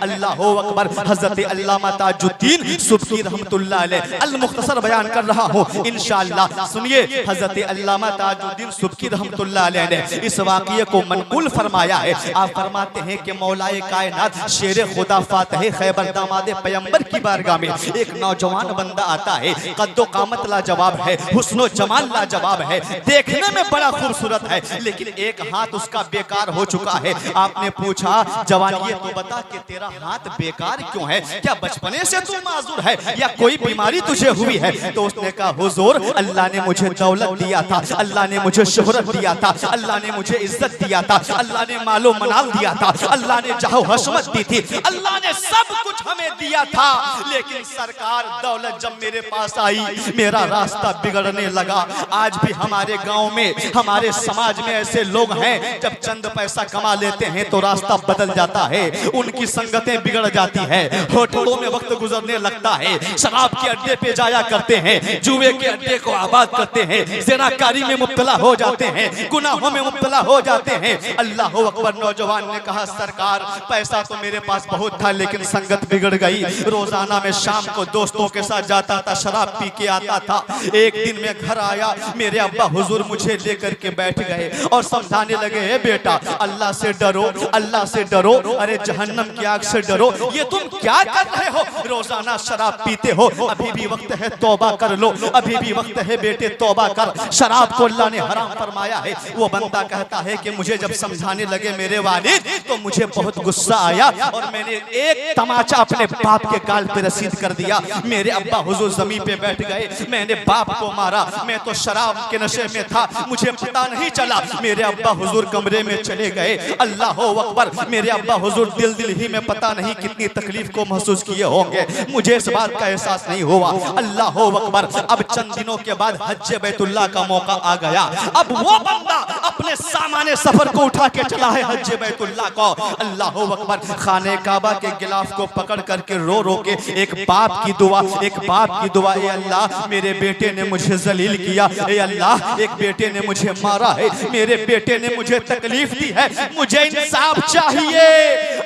अल्लाहु अकबर। हज़रत अल्लामा ताजुद्दीन सुब्की रहमतुल्लाह अलैह अल मुख्तसर बयान कर रहा हूँ इंशाअल्लाह। सुनिए, हज़रत अल्लामा ताजुद्दीन सुब्की रहमतुल्लाह अलैह ने इस वाक़ये को मनक़ूल फरमाया है। आप फरमाते हैं कि मौलाए कायनात शेर खुदा फातह खैबर दामादे पैगंबर की बारगाह में एक नौजवान बंदा आता है। कद्दो कामत लाजवाब है, हुस्नो जमाल लाजवाब है, देखने में बड़ा खूबसूरत है, लेकिन एक हाथ उसका बेकार हो चुका है। आपने पूछा, जवान ये तो बता कि तेरा हाथ बेकार क्यों है? क्या बचपने से तू माजूर है या कोई बीमारी तुझे हुई है? तो उसने कहा, हुजूर, अल्लाह ने मुझे दौलत दिया था, अल्लाह ने मुझे शोहरत दिया था, अल्लाह ने मुझे इज्जत दिया था, अल्लाह ने मालो मनाल दिया था, अल्लाह ने जाहो हशमत दी थी, अल्लाह ने सब कुछ हमें दिया था। लेकिन सरकार, दौलत जब मेरे पास आई, मेरा रास्ता बिगड़ने लगा। आज भी हमारे गांव में, हमारे समाज में ऐसे लोग हैं, जब चंद पैसा कमा लेते हैं तो रास्ता बदल जाता है, उनकी संगतें बिगड़ जाती है, होटलों में वक्त गुजरने लगता है, शराब के अड्डे पे जाया करते हैं, जुए के अड्डे को आबाद करते हैं, ज़िनाकारी में मुब्तला हो जाते हैं, गुनाहों में मुब्तला हो जाते हैं। अल्लाह अकबर। नौजवान ने कहा, सरकार, पैसा तो मेरे पास बहुत था, लेकिन संगत बिगड़ गई। रोजाना में शाम को दोस्तों के साथ जाता था, शराब पी के आता था। एक दिन में घर आया, मेरे अब्बा हुजूर मुझे लेकर के बैठ गए और समझाने लगे, हे बेटा, अल्लाह से डरो, अल्लाह से डरो, अरे जहन्नम की आग से डरो। ये तुम क्या कर रहे हो? रोजाना शराब पीते हो, अभी भी वक्त है तौबा कर लो, अभी भी वक्त है बेटे तौबा कर, शराब को अल्लाह ने हराम फरमाया है। वो बंदा कहता है कि मुझे जब समझाने लगे मेरे वालिद, तो मुझे बहुत गुस्सा आया और मैंने एक तमाचा अपने बाप के गाल पे रसीद कर दिया। मेरे अब्बा हुजूर जमीन पे बैठ गए, मैंने बाप को मारा, मैं तो शराब के नशे में था, मुझे पता नहीं चला। मेरे अब्बा हुजूर कमरे में चले गए। अल्लाह अकबर। मेरे अब्बा हुजूर दिल ही में पता नहीं कितनी तकलीफ को महसूस किए होंगे, मुझे इस बात का एहसास नहीं हुआ। अल्लाह अकबर। अब चंद दिनों के बाद हज बैतुल्लाह का मौका आ गया। अब वो बंदा अपने सामाने सफर को उठा के चला है हज बैतुल्लाह को। अल्लाह अकबर। खाने काबा के गिलाफ को पकड़ करके रो रो के एक बाप की दुआ, एक बाप की दुआ, ए अल्लाह, मेरे बेटे ने मुझे जलील किया, ए अल्लाह, एक बेटे ने मुझे मारा है, मेरे बेटे ने मुझे तकलीफ दी है, मुझे इंसाफ चाहिए।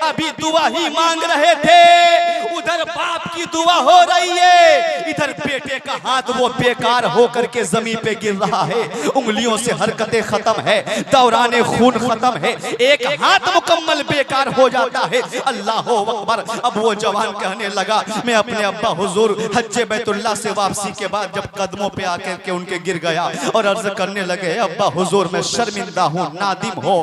अभी दुआ ही मांग रहे थे, उधर बाप की दुआ हो रही है, इधर बेटे का हाथ वो बेकार होकर के जमीन पे गिर रहा है, उंगलियों से हरकतें खत्म है, दौराने खून खत्म है, एक हाथ मुकम्मल बेकार हो जाता है। अल्लाह अकबर। अब वो जवान कहने लगा, मैं अपने अब्बा हुजूर हज बैतुल्लाह से वापसी के बाद जब कदमों पे आकर के उनके गिर गया और अर्ज करने लगे, अब्बा हुजूर, मैं शर्मिंदा हूँ, नादिम हो,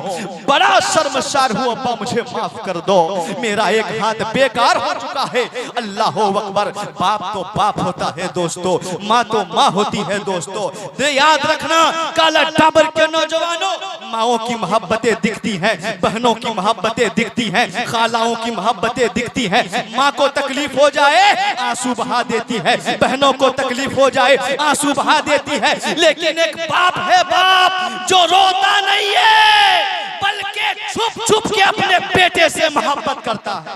बड़ा शर्मसार हूँ, अब्बा मुझे माफ कर दो, मेरा एक हाथ बेकार हो चुका है। अल्लाह अकबर। बाप तो बाप होता है दोस्तों, माँ तो माँ होती है दोस्तों। याद रखना, काला टाबर के नौजवानों, माओं की मोहब्बतें दिखती हैं, बहनों की मोहब्बतें दिखती हैं, खालाओं की मोहब्बतें दिखती हैं। माँ को तकलीफ हो जाए आंसू बहा देती है, बहनों को तकलीफ हो जाए आंसू बहा देती है, लेकिन एक बाप है, बाप जो रोता नहीं है, बल्कि छुप छुप के अपने बेटे से मोहब्बत करता है।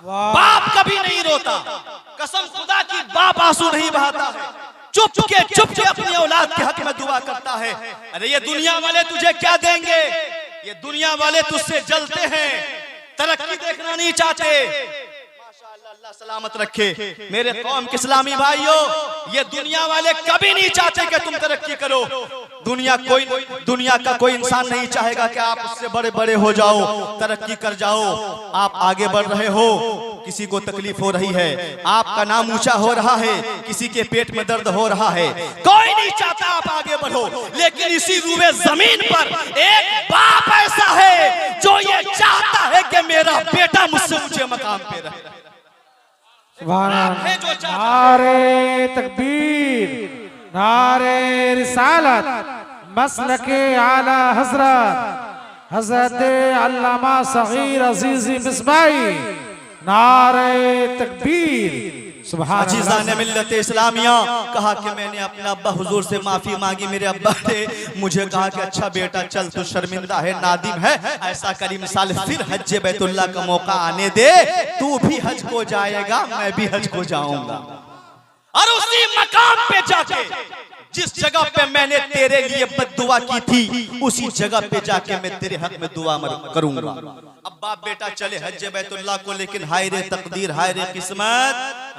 बाप कभी नहीं रोता, कसम खुदा की, बाप आंसू नहीं बहाता है, चुप के अपनी औलाद के हक में दुआ करता है। अरे ये दुनिया वाले तुझे क्या देंगे? ये दुनिया वाले तुझसे जलते हैं, तरक्की देखना नहीं चाहते। अल्लाह सलामत रखे मेरे कौम के इस्लामी भाइयों, ये दुनिया वाले कभी नहीं चाहते कि तुम तरक्की करो। दुनिया का कोई इंसान नहीं चाहेगा कि आप उससे बड़े बड़े हो जाओ, तरक्की कर जाओ। आप आगे बढ़ रहे हो, किसी को तकलीफ हो रही है, आपका नाम ऊंचा हो रहा है, किसी के पेट में दर्द हो रहा है, कोई नहीं चाहता आप आगे बढ़ो। लेकिन इसी रूबे जमीन पर एक बाप ऐसा है जो ये चाहता है कि मेरा बेटा मुझसे ऊंचे मकाम पे रहे। नारे तकबीर, नारे रिसालत, मसलके आला हजरत हजरत अल्लामा सगीर अजीजी मिसबाई, नारे तकबीर। अजीज़ान मिल्लत इस्लामिया, कहा कि मैंने अपने अब्बा हुजूर से माफी मांगी, मेरे अब्बा ने मुझे कहा कि अच्छा बेटा चल, तू शर्मिंदा है, नादिम है, ऐसा करीम साल फिर हज बैतुल्लाह का मौका आने दे, तू भी हज को जाएगा, मैं भी हज को जाऊंगा। और उसी मकाम पे जाके जिस जगह पे मैंने तेरे लिए बद्दुआ की थी उसी जगह पे जाके मैं तेरे हक में दुआ करूंगा। अब बाप बेटा चले हज बैतुल्लाह को, लेकिन हाय रे तकदीर, हाय रे किस्मत,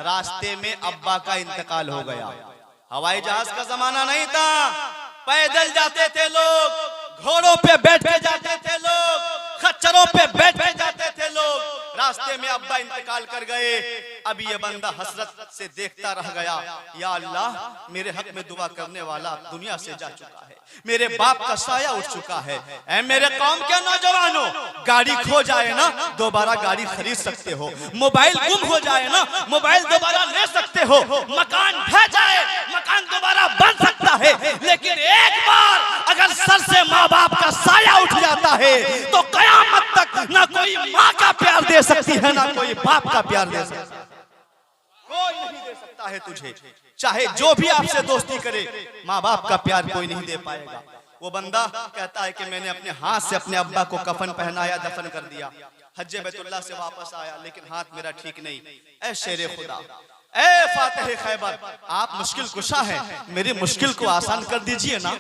रास्ते में अब्बा का इंतकाल हो गया। हवाई जहाज का जमाना नहीं था, पैदल जाते थे लोग, घोड़ों पे बैठ के जाते थे लोग, खच्चरों पे बैठ के जाते थे लोग। रास्ते में अब्बा इंतकाल कर गए। अब ये बंदा हसरत से देखता रह गया, या अल्लाह मेरे हक में दुआ करने वाला दुनिया से जा चुका है, मेरे बाप का साया उठ चुका है। ऐ मेरे कौम के नौजवानों, गाड़ी खो जाए ना दोबारा गाड़ी खरीद सकते हो, मोबाइल गुम हो जाए ना मोबाइल दोबारा ले सकते हो, मकान ढह जाए मकान दोबारा बन सकता है, लेकिन एक बार अगर सर से माँ बाप का साया उठ जाता है तो कयामत तक ना कोई माँ का प्यार दे सकती है ना कोई बाप का प्यार दे सकता है। कोई नहीं दे सकता है तुझे, चाहे जो भी आपसे दोस्ती करे, माँ बाप का प्यार कोई नहीं दे पाएगा। वो बंदा कहता है कि मैंने अपने हाथ से अपने अब्बा को कफन पहनाया, दफन कर दिया, हज बैतुल्लाह से वापस आया, लेकिन हाथ मेरा ठीक नहीं। ऐ शेरे खुदा, ए फातिह खैबर, आप मुश्किल कुशा है, मेरी मुश्किल को आसान कर दीजिए ना।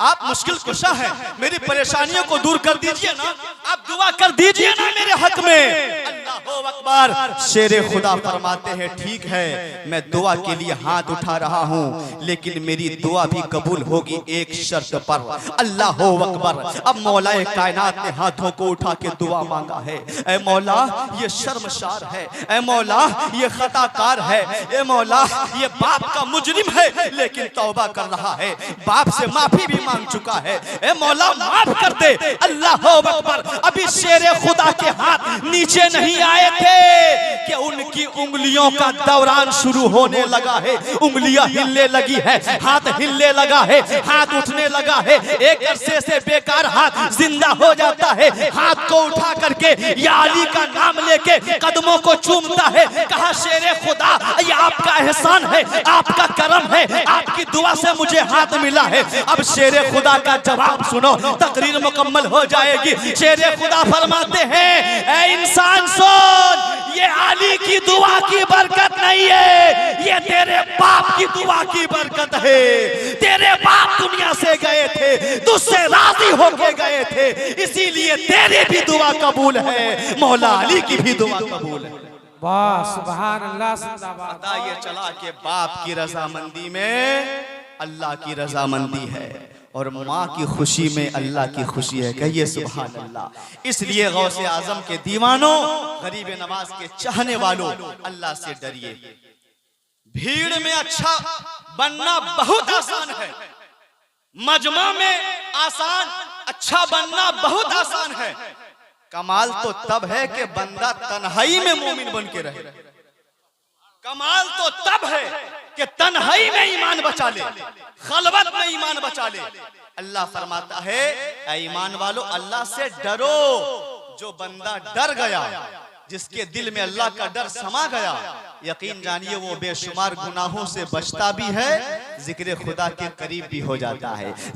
आप मुश्किल कुशा है, मेरी परेशानियों को दूर कर दीजिए ना। आप दुआ कर दीजिए ना मेरे हक में। अल्लाहू अकबर। शेरे खुदा फरमाते हैं, ठीक है मैं दुआ के लिए हाथ उठा रहा हूँ, लेकिन मेरी दुआ भी कबूल होगी एक शर्त पर। अल्लाहू अकबर। अब मौलाए कायनात ने हाथों को उठा के दुआ मांगा है, ए मौला ये शर्मसार है, ए मौला ये खताकार है, ए मौला ये बाप का मुजरिम है लेकिन तौबा कर रहा है, बाप से माफी भी मांग चुका है, ए मौला माफ कर दे। अल्लाह अकबर। अभी शेरे खुदा के हाथ नीचे नहीं आए थे कि उनकी उंगलियों का दौरान शुरू होने लगा है, उंगलियां हिलने लगी है, हाथ हिलने लगा है, हाथ उठने लगा है, एक अरसे से बेकार हाथ जिंदा हो जाता है। हाथ को उठा करके या अली का नाम लेके कदमों को चूमता है। कहा शेरे खुदा ये आपका एहसान है, आपका करम है, आपकी दुआ से मुझे हाथ मिला है। अब शेरे खुदा का जवाब सुनो, तकरीर मुकम्मल हो जाएगी। शेरे खुदा फरमाते हैं, ऐ इंसान सुन, ये अली की दुआ की बरकत नहीं है, ये तेरे बाप की दुआ की बरकत है। तेरे बाप दुनिया से गए थे, तुझसे राजी होके गए थे, इसीलिए तेरी भी दुआ कबूल है, मौला अली की भी दुआ कबूल है। वाह सुभान अल्लाह। जिंदाबाद। पता ये चला कि बाप की रजामंदी में अल्लाह की रजामंदी है और माँ की खुशी में अल्लाह की खुशी है। कहिए सुभान अल्लाह। इसलिए गौसे आजम के दीवानों, गरीब नवाज के चाहने वालों, अल्लाह से डरिए। भीड़ में अच्छा बनना बहुत आसान है, मजमा में आसान अच्छा बनना बहुत आसान है। कमाल तो तब है कि बंदा तन्हाई में मोमिन बन के रहे। कमाल तो तब है कि तन्हाई में ईमान बचा ले, खलवत में ईमान बचा ले। अल्लाह फरमाता है, ऐ ईमान वालो अल्लाह से डरो। जो बंदा डर गया, जिसके दिल में अल्लाह का डर समा गया, यकीन जानिए वो बेशुमार गुनाहों से बचता भी है, जिक्र खुदा के करीब भी हो जाता है।